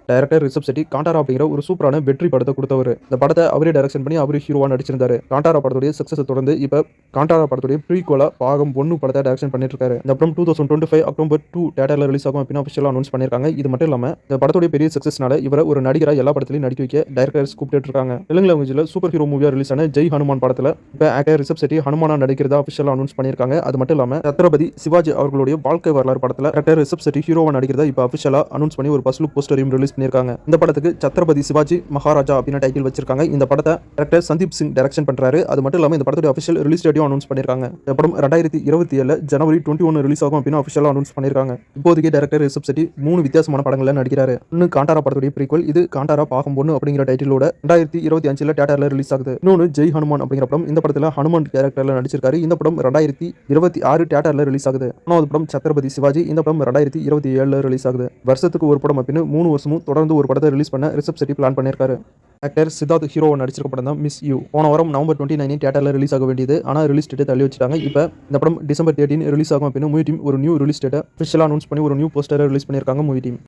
Director Rishabh Shetty காண்டாரா அப்படிங்கிற ஒரு சூப்பரான வெற்றி படத்தை கொடுத்தவர். இந்த படத்தை அவரே டைரக்ஷன் பண்ணி அவரே ஹீரோவா நடிச்சிருந்தாரு. காண்டாரா படத்துடைய சக்சஸை தொடர்ந்து இப்ப காண்டாரா படத்துடைய ப்ரீக்வலா பாகம் 1 படத்தை டைரக்ஷன் பண்ணிட்டு இருக்காரு. இந்த படம் 2025 அக்டோபர் 2 தியேட்டர்ல ரிலீஸ் ஆகும் அப்படின்னு அஃபிஷியலா அனௌன்ஸ் பண்ணிருக்காங்க. இது மட்டும் இல்லாம இந்த படத்துடைய பெரிய சக்சஸ்னால இவரை ஒரு நடிகரா எல்லா படத்திலையும் நடிக்க வைக்க டைரக்டர்ஸ் கூப்பிட்டு இருக்காங்க. தெலுங்கு லாங்குவேஜ்ல சூப்பர் ஹீரோ மூவியா ரிலீஸ் ஆன ஜெய் ஹனுமான் படத்துல இப்ப ஆக்டர் ரிஷப் செட்டி ஹனுமானா நடிக்கிறதா அஃபிஷியலா அனௌன்ஸ் பண்ணிருக்காங்க. அது மட்டும் இல்லாம சத்ரபதி சிவாஜி அவர்களுடைய வாழ்க்கை வரலாறு படத்துல ஆக்டர் ரிஷப் செட்டி ஹீரோவா நடிக்கிறதா இப்ப அஃபிஷியலா அனௌன்ஸ் பண்ணி ஒரு ஃபர்ஸ்ட் லுக் போஸ்டரையும் ரிலீஸ் பண்ணிருக்காங்க. இந்த படத்துக்கு சத்ரபதி சிவாஜி மகாராஜா அப்படின்னு டைட்டில் வச்சிருக்காங்க. இந்த படத்தை டைரக்டர் சந்தீப் சிங் டைரக்ஷன் பண்றாரு. அது மட்டும் இல்லாம இந்த படத்துடைய அஃபிஷியல் ரிலீஸ் டேட்டையும் அனௌன்ஸ் பண்ணிருக்காங்க. இந்த படம் 2027 ஜனவரி 21 ரிலீஸ் ஆகும் அப்படின்னு அஃபிஷியலா அனௌன்ஸ் பண்ணிருக்காங்க. இப்போதைக்கு டைரக்டர் ரிஷப் செட்டி 3 வித்தியாசமான படங்கள்ல நடிக்கிறாரு. ஒன்னு காண்டாரா படத்துடைய ப்ரீக்வல், இது காண்டாரா பாகம் 1 அப்படிங்கிற டைட்டிலோட 2025 தியேட்டர்ல ரிலீஸ் ஆகுது. இன்னொன்னு ஜெய் ஹனுமான் அப்படிங்கிற படம். இந்த படத்துல ஹனுமான் கேரக்டர்ல நடிச்சிருக்காரு. இந்த படம் 2026 தியேட்டர்ல ரிலீஸ் ஆகுது. மூணாவது படம் சத்ரபதி சிவாஜி. இந்த படம் 2027 ரிலீஸ் ஆகுது. வருஷத்துக்கு ஒரு படம் அப்படின்னு 3 வருஷமும் தொடர்ந்து ஒரு படத்தை ரிலீஸ் பண்ண ரிஷப் செட்டி பிளான் பண்ணிருக்காரு. ஆக்டர் சித்தார்த் ஹீரோவா நடிச்சிருக்க படம் தான் மிஸ் யூ. போன வாரம் நவம்பர் 29 தியேட்டர்ல ரிலீஸ் ஆக வேண்டியது. ஆனா ரிலீஸ் டேட்டை தள்ளி வச்சிட்டாங்க. இப்போ இந்த படம் டிசம்பர் 13 ரிலீஸ் ஆகும் அப்படின்னு மூவி டீம் ஒரு நியூ ரிலீஸ் டேட்டை அஃபிஷியலா அனௌன்ஸ் பண்ணி ஒரு நியூ போஸ்டரை ரிலீஸ் பண்ணிருக்காங்க மூவி டீம்.